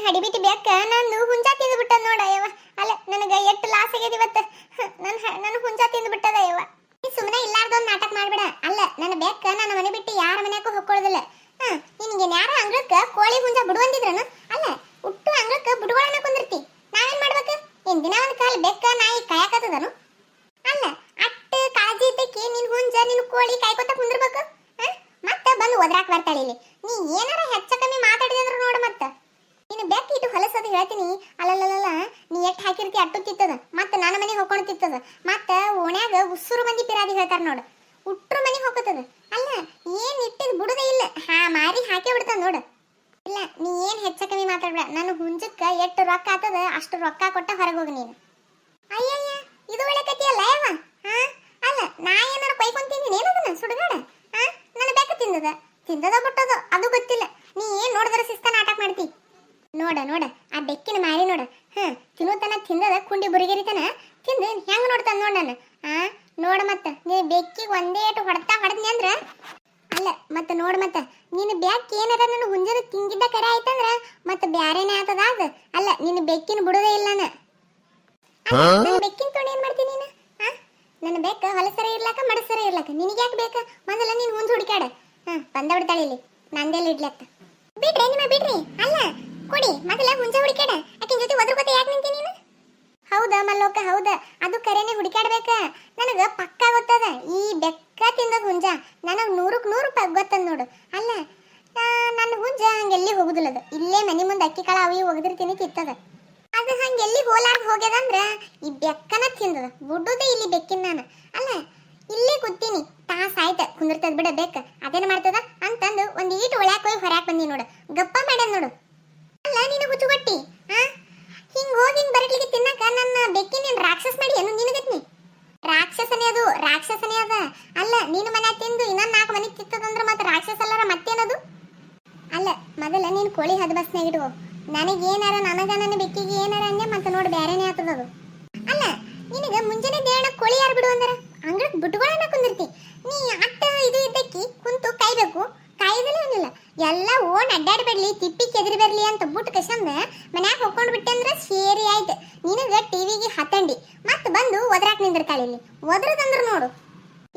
ಹಡಿಬಿಟ್ಟು ಬೇಕ ನಂದು ಹುಂಜಾ ತಿಂದು ಬಿಟ್ಟದ ನೋಡ ಯವ್ವ. ಅಲ್ಲ ನನಗ ಎಷ್ಟು ಲಾಸ್ ಆಗ್ಯದ ಇವತ್ತ. ನನ್ನ ಹುಂಜಾ ತಿಂದು ಬಿಟ್ಟದ ಯವ್ವ. ನೀ ಸುಮ್ಮನೆ ಇಲ್ಲಾರ್ದೊಂದು ನಾಟಕ ಮಾಡ್ಬೇಡ. ಅಲ್ಲ ನನ್ನ ಬೇಕ ನನ್ನ ಮನೆ ಬಿಟ್ಟು ಯಾರ ಮನೆಗೂ ಹೊಕ್ಕೊಳ್ಳೋದಿಲ್ಲ. ನಿನಗೆ ಯಾರ ಅಂಗಳಕ್ಕ ಕೋಳಿ ಹುಂಜಾ ಬಿಡುವಂದಿದ್ರನು? ಅಲ್ಲ ಹುಟ್ಟು ಅಂಗಳಕ್ಕ ಬಿಡುಗಳನ್ನ ಕುಂದಿರ್ತಿ. ನಾವೇನ್ ಮಾಡ್ಬೇಕು? ಏನ್ ದಿನ ಒಂದ್ ಕಾಲ ಬೆಕ್ಕ ನಾಯಿ ಕಾಯಕತ್ತದನು? ಅಲ್ಲ ಅಟ್ಟ ಕಾಳಜಿ ಇದ್ದಕ್ಕೆ ನಿನ್ ಹುಂಜ ನಿನ್ ಕೋಳಿ ಕಾಯ್ಕೊತ ಕುಂದಿರ್ಬೇಕು. ಮತ್ತೆ ಬಂದು ಒದ್ರಾಕ್ ಬರ್ತಾಳೆ ಇಲ್ಲಿ. ನೀ ಏನಾರ ಹೆಚ್ಚ ಕಮ್ಮಿ ಮಾತಾಡಿದ್ರೆ ನೋಡು. ಮತ್ತೆ ನೀನು ಬೆಕ್ಕ ಇಟ್ಟು ಹೊಲಸೋದು ಹೇಳ್ತೀನಿ. ಅಲ್ಲಲ್ಲ ನೀ ಎಟ್ಟು ಹಾಕಿರ್ತಿ ಅಟ್ಟು ತಿತ್ತದ. ಮತ್ತೆ ನನ್ನ ಮನೆಗೆ ಹೊಕ್ಕೊಂಡು ತಿತ್ತದ. ಮತ್ತೆ ಓಣ್ಯಾಗ ಉಸುರು ಮಂದಿ ಪಿರಾದಿ ಹೇಳ್ತಾರ ನೋಡು. ಉಟ್ರು ಮನೆಗೆ ಹೋಗ್ತದ. ಅಲ್ಲ ಏನ್ ಇಟ್ಟಿದ್ ಬಿಡುದೇ ಇಲ್ಲ. ಮಾರಿ ಹಾಕಿ ಬಿಡ್ತದ ನೋಡು. ಇಲ್ಲ ನೀ ಏನ್ ಹೆಚ್ಚ ಕಮ್ಮಿ ಮಾತಾಡ್ಬೇಡ. ನನ್ನ ಹುಂಜಕ್ಕ ಎಷ್ಟು ರೊಕ್ಕ ಆತದ ಅಷ್ಟು ರೊಕ್ಕ ಕೊಟ್ಟ ಹೊರಗೆ ಹೋಗಿ ನೀನು. ಅಯ್ಯಯ್ಯ ಇದು ಒಳ್ಳೆ ಕತಿಯಲ್ಲ ಯವ್ವ. ಅಲ್ಲ ನಾ ಏನಾರ ಕೊಯ್ಕೊಂತಿದ್ದೀನಿ ಏನದನ್ನ ಸುಡುಗಾಡ. ನನ್ನ ಬೆಕ್ಕ ತಿಂದದ ಬಿಟ್ಟದ ಅದು ಗೊತ್ತಿಲ್ಲ. ನೀ ಏನ್ ನೋಡಿದ್ರೆ ಶಿಸ್ತ ನಾಟಕ ಮಾಡ್ತಿ. ನೋಡ ಆ ಬೆಕ್ಕಿನ ಮಾರಿ ನೋಡ. ತಿನ್ನುತ್ತಾನ ತಿಂದದ ಕುಂಡಿ ಬುರಿಗೆರಿತಾನ ತಿಂದು ಹೆಂಗ್ ನೋಡ್ತಾನ ನೋಡ. ನಾನು ನೋಡ ಮತ್ತ ನೀ ಬೆಕ್ಕಿಗೆ ಒಂದೇ ಏಟು ಹೊಡೆದ್ನಿ ಅಂದ್ರ. ಅಲ್ಲ ಮತ್ತೆ ನೋಡ್ ಮತ್ತ ನೀನು ಬೆಕ್ಕ ಏನಾರ ನನ್ನ ಹುಂಜದ ತಿಂಗಿದ್ದ ಕರೆ ಆಯ್ತಂದ್ರ ಮತ್ತೆ ಬ್ಯಾರೇನೆ ಆತದ ಅದು. ಅಲ್ಲ ನಿನ್ನ ಬೆಕ್ಕಿನ ಬಿಡುದೇ ಇಲ್ಲ. ನನ್ನ ಬೆಕ್ಕಿನ ತೊಗೊಂಡು ಏನ್ ಮಾಡ್ತೀನಿ ನೀನು? ನನ್ನ ಬೆಕ್ಕ ಹೊಲಸರ ಇರ್ಲಾಕ ಮಡಸರ ಇರ್ಲಾಕ ನಿನಗೆ ಯಾಕೆ ಬೇಕ? ಮೊದಲ ನೀನ್ ಹುಂಜ ಹುಡುಕಾಡ. ಬಂದ ಬಿಡ್ತಾಳೆ ಇಲ್ಲಿ ನಂದೆಲ್ಲ ಇಡ್ಲತ್ತ. ಬಿಡ್ರಿ. ಅಲ್ಲ ಕೊಡಿ ಮೊದಲ ಹುಂಜ ಹುಡುಕಾಡ. ಆಕಿನ ಜೊತೆ ಒದ್ರಕೋತ ಯಾಕೆ ನಿಂತಿ ನೀನು? ಹೌದಾ ಮಲ್ಲೋಕ ಹೌದ. ಅದು ಕರೆನೆ ಹುಡುಕಾಡ್ಬೇಕ. ನನಗ ಪಕ್ಕ ಗೊತ್ತದ ಈ ಬೆಕ್ಕ ತಿಂದದ ಹುಂಜ. ನನಗ್ 100% ಗೊತ್ತದ ನೋಡು. ಅಲ್ಲ ನನ್ನ ಹುಂಜ ಹಂಗೆಲ್ಲಿ ಹೋಗುದಿಲ್ಲದ. ಇಲ್ಲೇ ಮನೆ ಮುಂದೆ ಅಕ್ಕಿ ಕಾಳ ಅವಿ ಒಗದಿರ್ತೀನಿ ತಿತ್ತದ. ಅದು ಹಂಗೆಲ್ಲಿ ಹೋಲಾರ್ದು ಹೋಗ್ಯದಂದ್ರ ಈ ಬೆಕ್ಕನ ತಿಂದದ ಬಿಡುದೇ ಇಲ್ಲಿ ಬೆಕ್ಕಿನ ನಾನು. ಅಲ್ಲ ಇಲ್ಲೇ ಕೂತೀನಿ ತಾಸ ಆಯ್ತ ಕುಂದಿರ್ತದ ಬಿಡ ಬೆಕ್ಕ. ಅದೇನ ಮಾಡ್ತದ ಅಂತಂದು ಒಂದ್ ಈಟು ಒಳ್ಯಾಕ ಹೋಗಿ ಹೊರ್ಯಾಕ ಬಂದಿ ನೋಡು. ಗಪ್ಪ ಮಾಡ್ಯದ ನೋಡು. ಅಲ್ಲ ನೀನು ಹುಚ್ಚುಗಟ್ಟಿ ಹಿಂಗ್ ಹೋಗಿ ಹಿಂಗ್ ಬರಟ್ಲಿಕ್ಕೆ ತಿನ್ನಕ ನನ್ನ ಬೆಕ್ಕಿನ ರಾಕ್ಷಸ ಮಾಡಿ ಏನು ನಿನಗತ್ನಿ? ರಾಕ್ಷಸನೇ ಅದ. ಅಲ್ಲ ನೀನು ಮನೆ ತಿಂದು ಇನ್ನೊಂದ್ 4 ಮನೆ ತಿತ್ತದಂದ್ರ ಮತ್ತೆ ರಾಕ್ಷಸ ಅಲ್ಲಾರ ಮತ್ತೇನದು? ಅಲ್ಲ ಮೊದಲ ನೀನ್ ಕೋಳಿ ಹದ ಬಸ್ನಾಗ ಇಡುವ. ನನಗೇನಾರ ನನ್ನ ಬೆಕ್ಕಿಗೆ ಏನಾರ ಅಂದೆ ಮತ್ತೆ ನೋಡಿ ಬ್ಯಾರೇನೆ ಆತದದು. ಅಲ್ಲ ನಿನಗ ಮುಂಜಾನೆ ದೇಣ ಕೋಳಿ ಯಾರು ಬಿಡು ಅಂದಾರ? ಅಂಗಳಕ್ಕೆ ಬಿಟ್ಕೊಳ್ಳೋಣ ಕುಂದಿರ್ತಿ ನೀ. ಅಟ್ಟ ಇದು ಇದ್ದಕ್ಕಿ ಕುಂತು ಕಾಯ್ಬೇಕು. ಕಾಯ್ದಲೇ ಏನಿಲ್ಲ ಎಲ್ಲ ಓಣ್ ಅಡ್ಡಾಡ್ಬೇಡ್ಲಿ ತಿಪ್ಪಿ ಕೆದರಿ ಬರ್ಲಿ ಅಂತ ಬುಟ್ಟು ಕಸಂದ ಮನ್ಯಾಗ ಹೊಕ್ಕೊಂಡು ಬಿಟ್ಟೆ ಅಂದ್ರ ಸೇರಿ ಆಯ್ತು. ನಿನಗ ಟಿವಿಗೆ ಹತ್ತಂಡಿ ಮತ್ತೆ ಬಂದು ಒದ್ರಾಕ್ ನಿಂದಿರ್ತಾಳೆ ಇಲ್ಲಿ. ಒದ್ರದಂದ್ರ ನೋಡು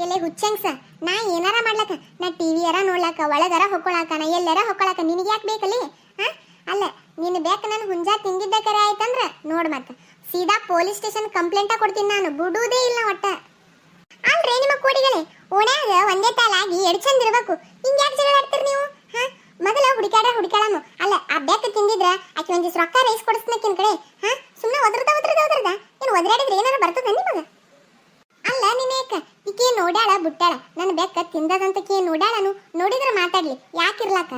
ಎಲ್ಲೇ ಹುಚ್ಚಂಗ್ಸ. ನಾ ಏನಾರ ಮಾಡ್ಲಕ, ನಾ ಟಿವಿ ಯಾರ ನೋಡ್ಲಾಕ, ಒಳಗಾರ ಹೊಕ್ಕೊಳಕ, ನಾ ಎಲ್ಲಾರ ಹೊಕ್ಕೊಳಕ ನಿನಗೆ ಯಾಕೆ ಬೇಕಲ್ಲಿ? ಅಲ್ಲ ನೀನು ಬೇಕು ನನ್ನ ಹುಂಜಾ ತಿಂದಿದ್ದ ಕರೆ ಆಯ್ತಂದ್ರ ನೋಡ್ ಮತ್ತೆ ಸೀದಾ ಪೊಲೀಸ್ ಸ್ಟೇಷನ್ ಕಂಪ್ಲೇಂಟ ಕೊಡ್ತೀನಿ ನಾನು. ಬಿಡುವುದೇ ಇಲ್ಲ ಒಟ್ಟ. ಅಲ್ರೇ ನಿಮ್ಮ ಕೋಡಿಗಳೇ ಓಣ್ಯಾಗ ಒಂದೇ ತಾಲಾಗಿ ಎಡ್ ಚಂದ ಇರ್ಬೇಕು. ಹಿಂಗ್ ಯಾಕೆ ಜಗಳ ಆಡ್ತೀರಿ ನೀವು? ಮೊದಲ ಹುಡುಕಾಡಮ್ಮ. ಅಲ್ಲ ಆ ಬೆಕ್ಕ ತಿಂದಿದ್ರ ಆಕೆ ಒಂದಿವ್ಸ ರೊಕ್ಕ ರೈಸ್ ಕೊಡಿಸ್ನಕ್ಕಿನ ಕಡೆ ಸುಮ್ಮನೆ ಒದ್ರದ ಏನು ಒದ್ರಾಡಿದ್ರೆ ಏನಾರ ಬರ್ತದ ನಿಮಗ? ಅಲ್ಲ ನೀನೇಕ ಈಕೆ ನೋಡ್ಯಾಳ ಬುಟ್ಟಾಳ. ನನ್ನ ಬೆಕ್ಕ ತಿಂದದಂತಕೇ ನೋಡ್ಯಾಳನು. ನೋಡಿದ್ರ ಮಾತಾಡ್ಲಿ ಯಾಕಿರ್ಲಾಕ?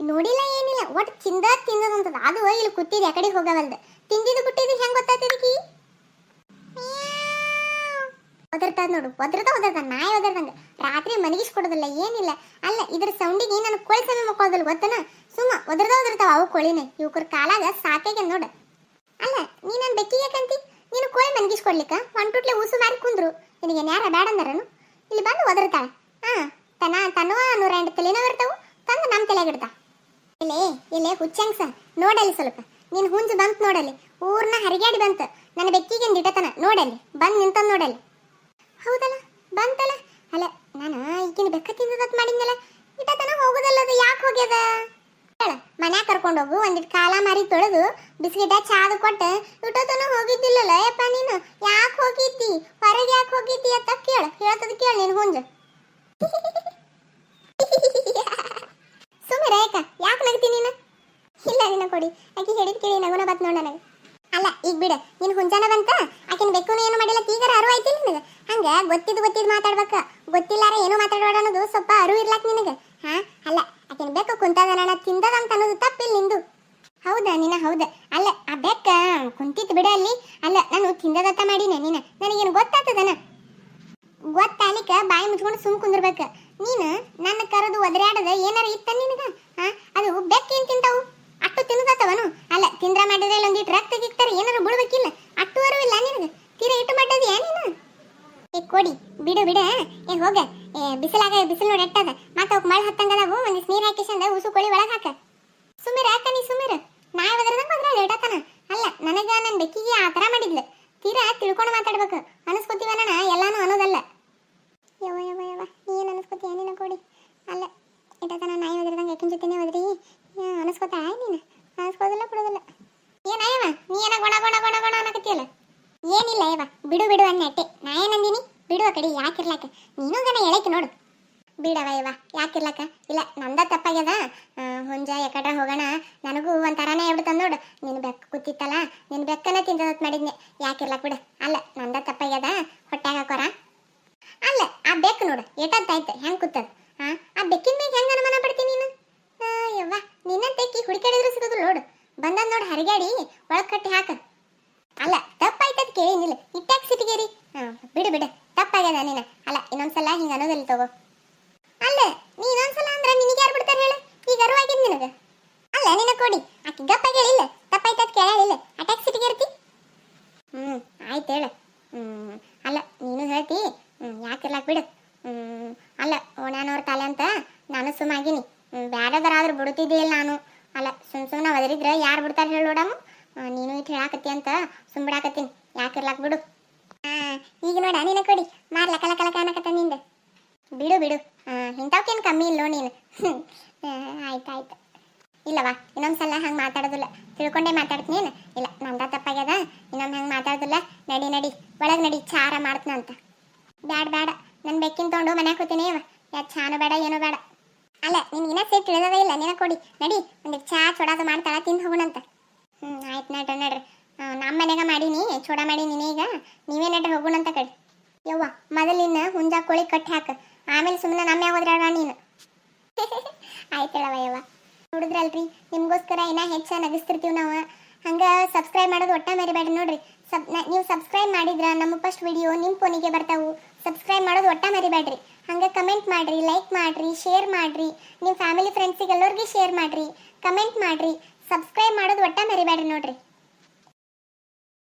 ನೋಡಿಲ್ಲ ಏನಿಲ್ಲ ಒಟ್ಟು ತಿಂದದಂತದ. ಅದು ಇಲ್ಲಿ ಕೂತಿದ್ ಯಾಕಡೆ ಹೋಗವಲ್ದು. ತಿಂದಿದ್ದು ಬಿಟ್ಟಿದ್ದು ಹೆಂಗ್ ಗೊತ್ತಾಗ್ತದಕಿ? ಒದರ್ತದ ನೋಡು. ಒದರ್ದ ನಾಯಿ ಒದರ್ದಂಗ. ರಾತ್ರಿ ಮನಗಿಸ್ಕೊಡೋದಿಲ್ಲ ಏನಿಲ್ಲ. ಅಲ್ಲ ಇದ್ರ ಸೌಂಡಿಗೆ ನಾನು ಕೋಳಿ ಸಮಯ ಮಕ್ಕೋದಿಲ್ಲ ಗೊತ್ತನ. ಸುಮ್ಮ ಒದರ್ತಾವ ಅವು ಕೋಳಿನೇ. ಇವಕ್ರ ಕಾಲಾಗ ಸಾಕಾಗ ನೋಡ. ಅಲ್ಲ ನೀ ನನ್ನ ಬೆಕ್ಕಿಗೆ ಯಾಕಂತಿ? ನೀನು ಕೋಳಿ ಮನಗಿಸ್ಕೊಡ್ಲಿಕ್ಕ ಒಂಟುಟ್ಲೆ ಉಸು ಮಾರಿ ಕುಂದ್ರು ನಿನಗೆ ಯಾರ ಬೇಡ ಅಂದಾರನು? ಇಲ್ಲಿ ಬಂದು ಒದರ್ತಾಳ. ತನ್ನವ 108 ತಲೆನೋ ಇರ್ತಾವು ತಂದು ನಮ್ಮ ತಲೆಗಿಡ್ತಾ. ಇಲ್ಲೇ ಹುಚ್ಚಂಗ್ಸ ನೋಡಲಿ ಸ್ವಲ್ಪ. ನೀನ್ ಹುಂಜ ಬಂತ ನೋಡಲಿ. ಊರ್ನ ಹರಿಗಾಡಿ ಬಂತ ನನ್ನ ಬೆಕ್ಕಿಗೆ ದಿಟತನ ನೋಡಲಿ. ಬಂದ್ ನಿಂತಂದ್ ನೋಡಲಿ. ಹೌದಲ್ಲ ಬಂತಲ್ಲ. ಅಲ್ಲ ನಾನು ಈಗಿನ ಬೆಕ್ಕ ತಿಂದದತ್ ಮಾಡಿದ್ನಲ್ಲ. ಇಟತನ ಹೋಗುದಲ್ಲದು ಯಾಕೆ ಹೋಗ್ಯದ ಹೇಳ? ಮನ್ಯಾಗ ಕರ್ಕೊಂಡು ಹೋಗು. ಒಂದಿಟ್ಟು ಕಾಲ ಮಾರಿ ತೊಳೆದು ಬಿಸ್ಕಿಟ ಚಾದು ಕೊಟ್ಟು ಇಟತನ ಹೋಗಿದ್ದಿಲ್ಲಲ್ಲ ಯಪ್ಪ ನೀನು. ಯಾಕೆ ಹೋಗಿದ್ದಿ ಹೊರಗೆ? ಯಾಕೆ ಹೋಗಿದ್ದಿ ಅಂತ ಹೇಳ್ತದ ಕೇಳ ನೀನು ಹುಂಜ. ಸುಮ್ಮನೆ ರೇಖಾ ಯಾಕೆ ನಗ್ತಿ ನೀನು? ಇಲ್ಲ ನಿನ್ನ ಕೊಡಿ ಆಕಿ ಹೇಳಿದ್ ಕೇಳಿ ನಗುನ ಬತ್ ನೋಡ ನನಗೆ. ಅಲ್ಲ ಈಗ ಬಿಡ ನಿನ್ ಹುಂಜಾನ ಬಂತ. ಆಕಿನ ಬೆಕ್ಕನು ಏನು ಮಾಡಿಲ್ಲ. ಈಗಾರ ಅರು ಆಯ್ತಿಲ್ಲ ನಿನಗ? ಹಂಗ ಗೊತ್ತಿದ್ದು ಮಾತಾಡ್ಬೇಕ. ಗೊತ್ತಿಲ್ಲಾರ ಏನು ಮಾತಾಡಬೇಡ ಅನ್ನೋದು ಸ್ವಲ್ಪ ಅರು ಇರ್ಲಾಕ್ ನಿನಗ. ಅಲ್ಲ ಆಕಿನ ಬೆಕ್ಕ ಕುಂತದನ ತಿಂದದಂತ ಅನ್ನೋದು ತಪ್ಪಿಲ್ಲ ನಿಂದು. ಹೌದಾ ನೀನ? ಹೌದ. ಅಲ್ಲ ಆ ಬೆಕ್ಕ ಕುಂತಿತ್ತು ಬಿಡ ಅಲ್ಲಿ. ಅಲ್ಲ ನಾನು ತಿಂದದತ್ತ ಮಾಡಿನ ನೀನ. ನನಗೇನು ಗೊತ್ತಾಗ್ತದನ? ಗೊತ್ತಾಲಿಕ ಬಾಯಿ ಮುಚ್ಕೊಂಡು ಸುಮ್ ಕುಂದಿರ್ಬೇಕ. ನೀನು ನನ್ನ ಕರೆದು ಒದರಾಡದ ಏನಾರ ಇತ್ತ ನಿನಗ? ಅದು ಬೆಕ್ಕ ಏನ್ ತಿಂತಾವು? ಅಟ್ಟು ತಿನ್ನದತ್ತವನು? ಅಲ್ಲ ತಿಂದ್ರ ಮಾಡಿದ್ರೆ ಒಂದಿಟ್ಟು ರಕ್ತ ಗಿಕ್ತಾರ ಏನಾರ ಬಿಡ್ಬೇಕಿಲ್ಲ. ಅಟ್ಟು ಅರಿವಿಲ್ಲ ನಿನಗ? ತೀರಾ ಇಟ್ಟು ಮಾಡಿದ್ಯಾ ನೀನು? ಕೊಡಿ ಬಿಡು ಹೋಗ. ಬಿಸಿಲು ನೋಡಿ ಎಟ್ಟದ. ಮತ್ತೆ ಅವಕ್ಕೆ ಮಳೆ ಹತ್ತಂಗದಾವು. ಒಂದಿಷ್ಟು ನೀರು ಹಾಕಿಸಂದ ಉಸು ಕೋಳಿ ಒಳಗೆ ಹಾಕ. ಸುಮಿರ ನೀ ಸುಮಿರ. ನಾಯಿ ಒದರ್ದಂಗ ಹೋದ್ರೆ ಲೇಟತನ. ಅಲ್ಲ ನನಗ ನನ್ನ ಬೆಕ್ಕಿಗೆ ಆ ಥರ ಮಾಡಿದ್ಲು. ತೀರಾ ತಿಳ್ಕೊಂಡು ಮಾತಾಡ್ಬೇಕು. ಅನಿಸ್ಕೊತೀವನ ಎಲ್ಲಾನು ಅನ್ನೋದಲ್ಲ. ಯವ್ವ ಯವ್ವ ಯವ್ವ ನೀ ಏನು ಅನಿಸ್ಕೊತೀಯ ನೀನು ಕೊಡಿ. ಅಲ್ಲ ಇಟ್ಟತನ ನಾಯಿ ಒದರ್ದಂಗ ಯಾಕಿನ ಜೊತೆನೇ ಒದ್ರಿ ಅನಿಸ್ಕೊತಾ ನೀನು? ಅನಿಸ್ಕೋದಿಲ್ಲ ಬಿಡೋದಿಲ್ಲ. ಏನಯ್ಯವ ನೀ ಏನ ಗೊಣ ಗೊಣ ಗೊಣ ಗೊಣ ಅನ್ನಕತ್ತಿಯಲ್ಲ? ಏನಿಲ್ಲ ಯವ್ವ ಬಿಡು ಬಿಡು ಅನ್ನಟ್ಟೆ. ನಾ ಏನಂದಿನಿ? ಬಿಡು ಆ ಕಡೆ ಯಾಕಿರ್ಲಾಕ. ನೀನು ಗನ ಹೇಳಕ್ಕೆ ನೋಡು. ಬಿಡವ ಯವ್ವ ಯಾಕಿರ್ಲಾಕ. ಇಲ್ಲ ನಂದ ತಪ್ಪಾಗ್ಯದ. ಹುಂಜ ಯಾಕಡ್ರ ಹೋಗೋಣ. ನನಗೂ ಒಂಥರನೇ ಹೇಳ್ಬಿಡ್ತಂದು ನೋಡು. ನಿನ್ನ ಬೆಕ್ಕ ಕೂತಿತ್ತಲ್ಲ, ನಿನ್ನ ಬೆಕ್ಕನ ತಿಂದದತ್ ಮಾಡಿದ್ನೆ. ಯಾಕಿರ್ಲಾಕ ಬಿಡು. ಅಲ್ಲ ನಂದ ತಪ್ಪಾಗ್ಯದ. ಹೊಟ್ಯಾಗ ಹಾಕೋರ. ಅಲ್ಲ ಆ ಬೆಕ್ಕು ನೋಡು ಏಟತ್ತಾಯ್ತು ಹೆಂಗೆ ಕೂತದ. ಆ ಬೆಕ್ಕಿನ ಮೇಲೆ ಹೆಂಗೆ ಅನುಮಾನ ಪಡ್ತೀನಿ ನೀನು? ಯವ್ವ ನಿನ್ನ ತೆಕ್ಕಿ ಹುಡುಕಾಡಿದ್ರು ಸಿಗೋದಿಲ್ಲ ನೋಡು. ಬಂದದ್ ನೋಡು ಹರಿಗಾಡಿ ಒಳಗೆ ಕಟ್ಟಿ ಹಾಕ. ಅಲ್ಲ ತಪ್ಪಾಯ್ತದ ಕೇಳಿನಿಲ್ಲ ಇಟ್ಟಾಗ ಸಿಟಿಗೇರಿ. ಬಿಡು ಬಿಡು ತಪ್ಪಾಗ್ಯದ ನೀನು. ಅಲ್ಲ ಇನ್ನೊಂದ್ಸಲ ಹಿಂಗೆ ಅನ್ನೋದಿಲ್ಲ ತಗೋ. ಅಲ್ಲ ನೀ ಇನ್ನೊಂದ್ಸಲ ಅಂದ್ರೆ ನಿನಗೆ ಯಾರು ಬಿಡ್ತಾರೆ ಹೇಳು? ಈಗ ಅರಿವಾಗಿದ್ ನಿನಗೆ. ಅಲ್ಲ ನಿನ್ನ ಕೊಡಿ ಆಕಿ ಗಪ್ಪಾಗಿ ಹೇಳಿಲ್ಲ ತಪ್ಪಾಯ್ತದ ಕೇಳಿಲ್ಲ ಅಟ್ಯಾಕ್ ಸಿಟಿಗೇರ್ತಿ. ಆಯ್ತು ಹೇಳು. ಅಲ್ಲ ನೀನು ಹೇಳ್ತಿ. ಯಾಕಿರ್ಲಾಕ ಬಿಡು. ಅಲ್ಲ ಓಣ್ಯಾನವ್ರ ತಲೆ ಅಂತ ನಾನು ಸುಮ್ಮಾಗಿನಿ. ಬ್ಯಾಡದರಾದ್ರೂ ಬಿಡುತ್ತಿದ್ದೇ ಇಲ್ಲ ನಾನು. ಅಲ್ಲ ಸುಮ್ಮನೆ ಒದರಿದ್ರೆ ಯಾರು ಬಿಡ್ತಾರೆ ಹೇಳಿ ನೋಡಮ್ಮ. ನೀನು ಇಟ್ಟು ಹೇಳಾಕತ್ತಿ ಅಂತ ಸುಮ್ಬಿಡಾಕತ್ತೀನಿ. ಯಾಕಿರ್ಲಾಕ ಬಿಡು. ಈಗ ನೋಡ ನೀನ ಕೊಡಿ ಮಾರ್ಲ ಕಲ ಕಲ ಕಾಣಕತ್ತ ನಿಂದ. ಬಿಡು ಬಿಡು ಇಂಥವ್ಕೇನು ಕಮ್ಮಿ ಇಲ್ಲೋ ನೀನು. ಆಯ್ತಾಯ್ತು. ಇಲ್ಲವಾ ಇನ್ನೊಂದ್ಸಲ ಹಂಗೆ ಮಾತಾಡೋದಿಲ್ಲ. ತಿಳ್ಕೊಂಡೇ ಮಾತಾಡ್ತೀನಿ. ಇಲ್ಲ ನಂದ ತಪ್ಪಾಗ್ಯದ. ಇನ್ನೊಮ್ಮೆ ಹಂಗೆ ಮಾತಾಡೋದಿಲ್ಲ. ನಡಿ ನಡಿ ಒಳಗೆ ನಡಿ ಚಾರ ಮಾಡ್ತೀನಂತ. ಬ್ಯಾಡ ಬ್ಯಾಡ ನನ್ನ ಬೆಕ್ಕಿನ ತೊಗೊಂಡು ಮನ್ಯಾಗ ಕೂತೀನಿ. ಯಾಕೆ ಚಾನು ಬೇಡ ಏನೂ ಬೇಡ. ಅಲ್ಲ ನಿನ್ಗಿನ್ನ ಸೇಟ್ ತಿಳಿಯೋದೇ ಇಲ್ಲ. ನೀನ ಕೊಡಿ ನಡಿ ಒಂದಿಟ್ಟು ಚಾ ಚೂಡಾದು ಮಾಡ್ತಾಳ ತಿಂದು ಹೋಗೋಣಂತ. ಆಯ್ತು ನಡ್ರಿ ನಡ್ರಿ. ನಮ್ಮ ಮನೆಗೆ ಮಾಡೀನಿ ಚೂಡ ಮಾಡಿ ನೀನೀಗ ನೀವೇ ನಡ್ರಿ ಹೋಗೋಣಂತ ಕಡೆ. ಯವ್ವ ಮೊದಲಿನ ಹುಂಜಾ ಕೋಳಿ ಕಟ್ಟಿ ಹಾಕ. ಆಮೇಲೆ ಸುಮ್ಮನೆ ನಮ್ಮ ಯಾವ ಹೋದ್ರಾಡ ನೀನು. ಆಯ್ತಳವ ಯವ್ವ. ನೋಡಿದ್ರಲ್ರಿ ನಿಮ್ಗೋಸ್ಕರ ಇನ್ನೂ ಹೆಚ್ಚು ನಗಿಸ್ತಿರ್ತೀವಿ ನಾವು. ಹಂಗೆ ಸಬ್ಸ್ಕ್ರೈಬ್ ಮಾಡೋದು ಒಟ್ಟ ಮರಿಬೇಡ್ರಿ ನೋಡ್ರಿ. ನೀವು ಸಬ್ಸ್ಕ್ರೈಬ್ ಮಾಡಿದ್ರೆ ನಮ್ಮ ಫಸ್ಟ್ ವಿಡಿಯೋ ನಿಮ್ಮ ಫೋನಿಗೆ ಬರ್ತಾವು. ಸಬ್ಸ್ಕ್ರೈಬ್ ಮಾಡೋದು ಒಟ್ಟ ಮರಿಬೇಡ್ರಿ. ಹಂಗೆ ಕಮೆಂಟ್ ಮಾಡಿರಿ, ಲೈಕ್ ಮಾಡಿರಿ, ಶೇರ್ ಮಾಡಿರಿ. ನಿಮ್ಮ ಫ್ಯಾಮಿಲಿ ಫ್ರೆಂಡ್ಸಿಗೆ ಎಲ್ಲರಿಗೂ ಶೇರ್ ಮಾಡಿರಿ, ಕಮೆಂಟ್ ಮಾಡಿರಿ. ಸಬ್ಸ್ಕ್ರೈಬ್ ಮಾಡೋದು ಒಟ್ಟ ಮರಿಬೇಡ್ರಿ ನೋಡ್ರಿ.